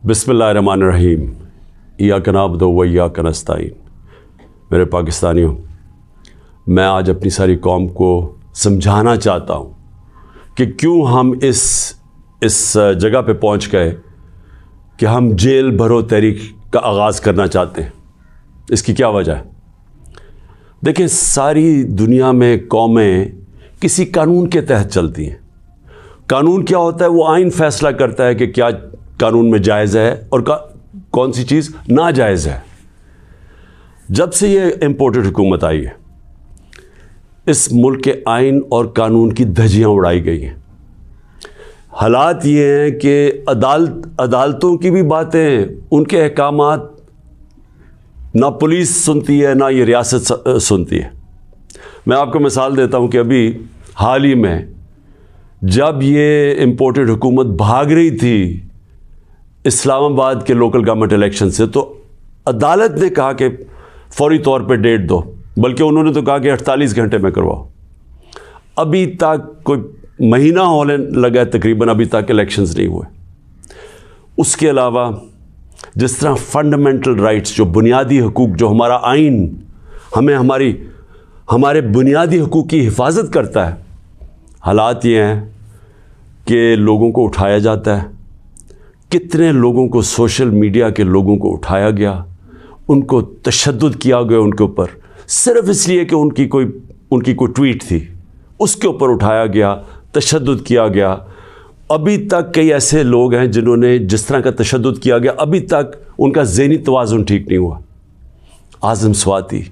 बिस्मिल्लाहिर्रहमानिर्रहीम। इय्याका नअबुदु व इय्याका नस्तईन। मेरे पाकिस्तानियों, मैं आज अपनी सारी कौम को समझाना चाहता हूँ कि क्यों हम इस जगह पे पहुँच गए कि हम जेल भरो तहरीक का आगाज़ करना चाहते हैं। इसकी क्या वजह है? देखिए, सारी दुनिया में कौमें किसी कानून के तहत चलती हैं। कानून क्या होता है? वो आइन फैसला करता है कि क्या कानून में जायज़ है और कौन सी चीज़ नाजायज़ है। जब से ये इम्पोर्टेड हुकूमत आई है, इस मुल्क के आइन और कानून की धज्जियाँ उड़ाई गई हैं। हालात ये हैं कि अदालतों की भी बातें, उनके अहकामात ना पुलिस सुनती है, ना ये रियासत सुनती है। मैं आपको मिसाल देता हूँ कि अभी हाल ही में जब ये इम्पोर्टेड हुकूमत भाग रही थी इस्लामाबाद के लोकल गवर्नमेंट इलेक्शन से, तो अदालत ने कहा कि फौरी तौर पे डेट दो, बल्कि उन्होंने तो कहा कि 48 घंटे में करवाओ। अभी तक कोई महीना होने लगा है तकरीबन, अभी तक इलेक्शंस नहीं हुए। उसके अलावा जिस तरह फंडामेंटल राइट्स, जो बुनियादी हकूक़, जो हमारा आइन हमें हमारे बुनियादी हकूक़ की हिफाजत करता है, हालात ये हैं कि लोगों को उठाया जाता है। कितने लोगों को, सोशल मीडिया के लोगों को उठाया गया, उनको तशद्दुद किया गया उनके ऊपर, सिर्फ इसलिए कि उनकी कोई ट्वीट थी, उसके ऊपर उठाया गया, तशद्दुद किया गया। अभी तक कई ऐसे लोग हैं जिन्होंने जिस तरह का तशद्दुद किया गया, अभी तक उनका ज़हनी तवाज़ुन ठीक नहीं हुआ। आज़म स्वाति,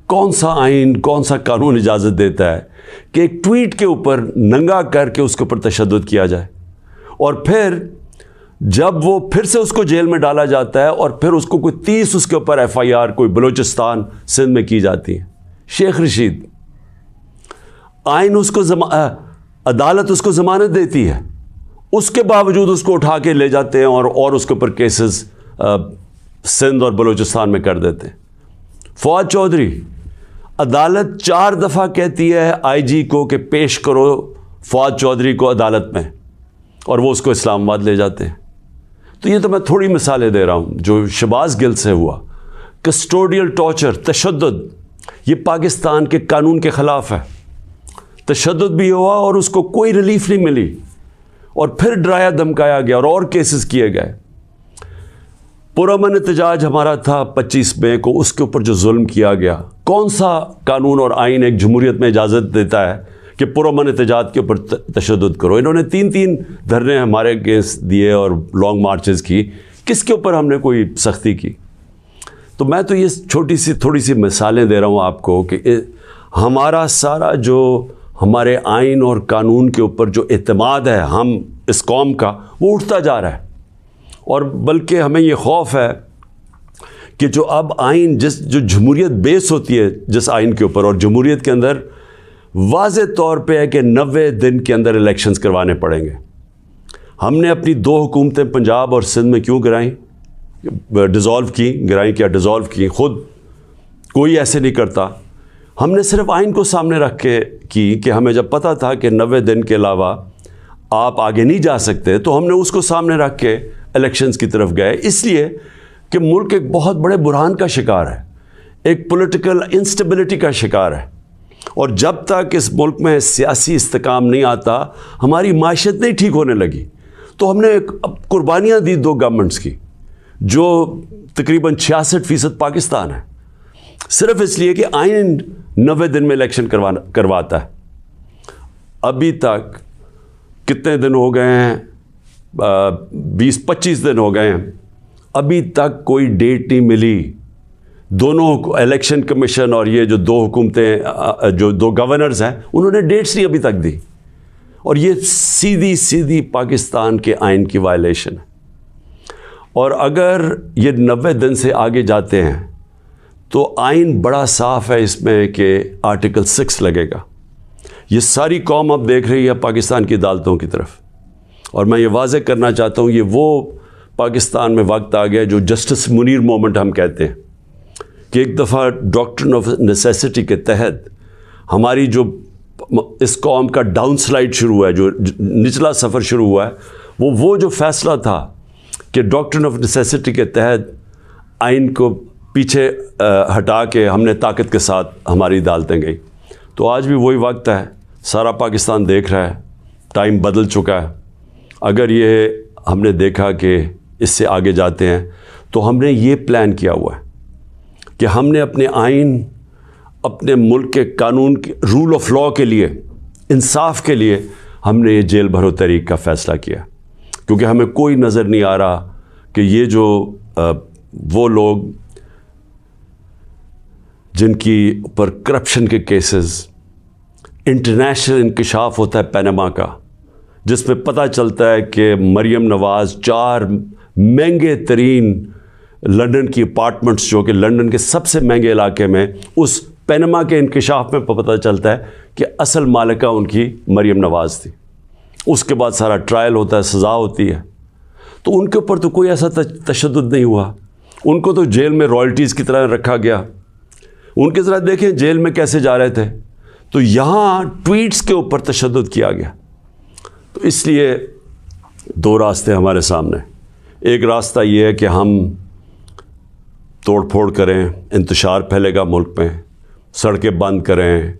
कौन सा आइन, कौन सा कानून इजाज़त देता है कि एक ट्वीट के ऊपर नंगा करके उसके ऊपर तशद्दुद किया जाए, और फिर जब वो फिर से उसको जेल में डाला जाता है और फिर उसको कोई 30 उसके ऊपर FIR कोई बलूचिस्तान सिंध में की जाती है। शेख रशीद, आइन उसको अदालत उसको ज़मानत देती है, उसके बावजूद उसको उठा के ले जाते हैं और उसके ऊपर केसेस सिंध और बलूचिस्तान में कर देते हैं। फवाद चौधरी, अदालत 4 दफ़ा कहती है IG को कि पेश करो फवाद चौधरी को अदालत में, और वो उसको इस्लामाबाद ले जाते हैं। तो ये तो मैं थोड़ी मिसालें दे रहा हूँ। जो शहबाज गिल से हुआ, कस्टोडियल टॉर्चर, तशद्दुद, ये पाकिस्तान के कानून के ख़िलाफ़ है। तशद्दुद भी हुआ और उसको कोई रिलीफ नहीं मिली, और फिर डराया धमकाया गया और केसेस किए गए। पुरअमन एहतजाज हमारा था 25 मई को, उसके ऊपर जो जुल्म किया गया, कौन सा कानून और आइन एक जमहूरियत में इजाज़त देता है कि पुरअमन एहतजाज के ऊपर तशद्दुद करो? इन्होंने 3-3 धरने हमारे अगेंस्ट दिए और लॉन्ग मार्चेस की, किसके ऊपर हमने कोई सख्ती की? तो मैं तो ये थोड़ी सी मिसालें दे रहा हूँ आपको कि हमारा सारा जो हमारे आइन और कानून के ऊपर जो एतमाद है हम इस कौम का, वो उठता जा रहा है। और बल्कि हमें ये खौफ है कि जो अब आइन, जो जमहूरियत बेस होती है जिस आइन के ऊपर, और जमहूरियत के अंदर वाज़े तौर पे है कि 90 दिन के अंदर इलेक्शंस करवाने पड़ेंगे। हमने अपनी 2 हुकूमतें पंजाब और सिंध में क्यों गिराई, डिज़ोल्व की? खुद कोई ऐसे नहीं करता। हमने सिर्फ आइन को सामने रख के की कि हमें जब पता था कि 90 दिन के अलावा आप आगे नहीं जा सकते, तो हमने उसको सामने रख के इलेक्शंस की तरफ गए, इसलिए कि मुल्क एक बहुत बड़े बुरहान का शिकार है, एक पॉलिटिकल इंस्टेबिलिटी का शिकार है। और जब तक इस मुल्क में सियासी इस्तेकाम नहीं आता, हमारी माशत नहीं ठीक होने लगी। तो हमने कुर्बानियाँ दी 2 गवर्नमेंट्स की, जो तकरीबन 66% पाकिस्तान है, सिर्फ इसलिए कि आइन 90 दिन में इलेक्शन करवाता है। अभी तक कितने दिन हो गए हैं? 20-25 दिन हो गए हैं, अभी तक कोई डेट नहीं मिली। दोनों इलेक्शन कमीशन और ये जो 2 हुकूमतें, जो 2 गवर्नर्स हैं, उन्होंने डेट्स नहीं अभी तक दी, और ये सीधी पाकिस्तान के आइन की वायलेशन है। और अगर ये 90 दिन से आगे जाते हैं तो आइन बड़ा साफ़ है इसमें कि आर्टिकल 6 लगेगा। ये सारी कौम अब देख रही है पाकिस्तान की अदालतों की तरफ, और मैं ये वाज़े करना चाहता हूँ, ये वो पाकिस्तान में वक्त आ गया जो जस्टिस मुनीर मोमेंट हम कहते हैं, कि एक दफ़ा डॉक्ट्रिन ऑफ नेसेसिटी के तहत हमारी जो इस कौम का डाउन स्लाइड शुरू हुआ है, जो निचला सफ़र शुरू हुआ है, वो जो फ़ैसला था کہ ڈاکٹرن آف نیسیسٹی کے تحت آئین کو پیچھے ہٹا کے ہم نے طاقت کے ساتھ ہماری عدالتیں گئی. تو آج بھی وہی وقت ہے, سارا پاکستان دیکھ رہا ہے, ٹائم بدل چکا ہے. اگر یہ ہم نے دیکھا کہ اس سے آگے جاتے ہیں تو ہم نے یہ پلان کیا ہوا ہے کہ ہم نے اپنے آئین, اپنے ملک کے قانون کے رول آف لاء کے لیے, انصاف کے لیے ہم نے یہ جیل بھرو تحریک کا فیصلہ کیا, کیونکہ ہمیں کوئی نظر نہیں آ رہا کہ یہ جو وہ لوگ جن کی اوپر کرپشن کے کیسز, انٹرنیشنل انکشاف ہوتا ہے پینما کا, جس میں پتہ چلتا ہے کہ مریم نواز 4 مہنگے ترین لنڈن کی اپارٹمنٹس, جو کہ لنڈن کے سب سے مہنگے علاقے میں, اس پینما کے انکشاف میں پتہ چلتا ہے کہ اصل مالکہ ان کی مریم نواز تھی. اس کے بعد سارا ٹرائل ہوتا ہے, سزا ہوتی ہے. تو ان کے اوپر تو کوئی ایسا تشدد نہیں ہوا, ان کو تو جیل میں رائلٹیز کی طرح رکھا گیا. ان کے ذرا دیکھیں جیل میں کیسے جا رہے تھے. تو یہاں ٹویٹس کے اوپر تشدد کیا گیا. تو اس لیے 2 راستے ہمارے سامنے. ایک راستہ یہ ہے کہ ہم توڑ پھوڑ کریں, انتشار پھیلے گا ملک میں, سڑکیں بند کریں,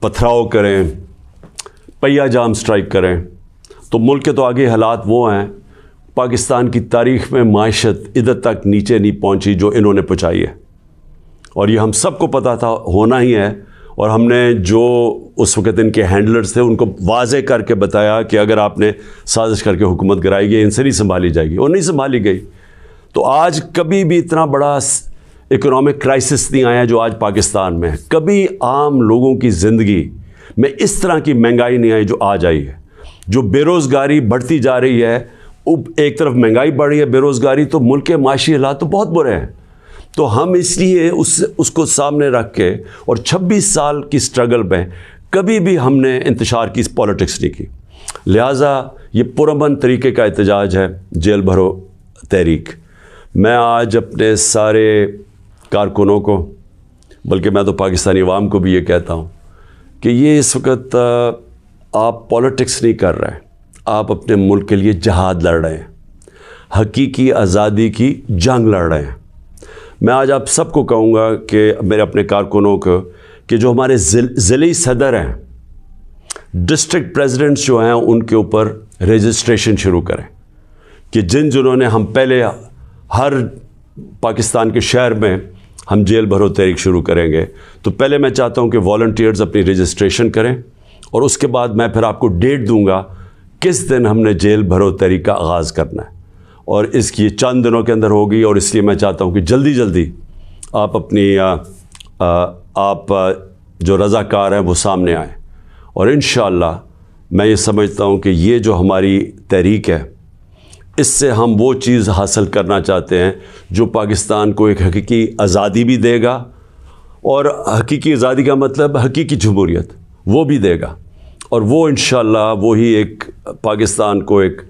پتھراؤ کریں, پہیہ جام سٹرائک کریں. تو ملک کے تو آگے حالات وہ ہیں, پاکستان کی تاریخ میں معیشت ادھر تک نیچے نہیں پہنچی جو انہوں نے پہنچائی ہے, اور یہ ہم سب کو پتہ تھا ہونا ہی ہے. اور ہم نے جو اس وقت ان کے ہینڈلرز تھے ان کو واضح کر کے بتایا کہ اگر آپ نے سازش کر کے حکومت گرائی گئی, ان سے نہیں سنبھالی جائے گی, اور نہیں سنبھالی گئی. تو آج کبھی بھی اتنا بڑا اکنامک کرائسس نہیں آیا جو آج پاکستان میں ہے. کبھی عام لوگوں کی زندگی میں اس طرح کی مہنگائی نہیں آئی جو آج آئی ہے. جو بے روزگاری بڑھتی جا رہی ہے, ایک طرف مہنگائی بڑھ رہی ہے, بے روزگاری, تو ملک کے معاشی حالات تو بہت برے ہیں. تو ہم اس لیے اس کو سامنے رکھ کے, اور 26 سال کی سٹرگل میں کبھی بھی ہم نے انتشار کی پالیٹکس نہیں کی. لہٰذا یہ پرامن طریقے کا احتجاج ہے جیل بھرو تحریک. میں آج اپنے سارے کارکنوں کو, بلکہ میں تو پاکستانی عوام کو بھی یہ کہتا ہوں کہ یہ اس وقت آپ پالیٹکس نہیں کر رہے ہیں, آپ اپنے ملک کے لیے جہاد لڑ رہے ہیں, حقیقی آزادی کی جنگ لڑ رہے ہیں. میں آج آپ سب کو کہوں گا کہ میرے اپنے کارکنوں کو کہ جو ہمارے ضلعی صدر ہیں, ڈسٹرکٹ پریزیڈنٹس جو ہیں, ان کے اوپر رجسٹریشن شروع کریں کہ جنہوں نے, ہم پہلے ہر پاکستان کے شہر میں ہم جیل بھرو تحریک شروع کریں گے. تو پہلے میں چاہتا ہوں کہ والنٹیئرز اپنی رجسٹریشن کریں, اور اس کے بعد میں پھر آپ کو ڈیٹ دوں گا کس دن ہم نے جیل بھرو تحریک کا آغاز کرنا ہے, اور اس کی چند دنوں کے اندر ہوگی. اور اس لیے میں چاہتا ہوں کہ جلدی جلدی آپ اپنی آپ جو رضاکار ہیں وہ سامنے آئیں. اور انشاءاللہ میں یہ سمجھتا ہوں کہ یہ جو ہماری تحریک ہے, اس سے ہم وہ چیز حاصل کرنا چاہتے ہیں جو پاکستان کو ایک حقیقی آزادی بھی دے گا, اور حقیقی آزادی کا مطلب حقیقی جمہوریت وہ بھی دے گا. اور وہ انشاءاللہ وہی ایک پاکستان کو ایک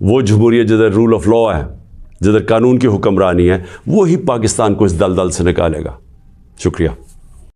وہ جمہوریت جدھر رول آف لاء ہے, جدھر قانون کی حکمرانی ہے, وہی پاکستان کو اس دلدل سے نکالے گا. شکریہ.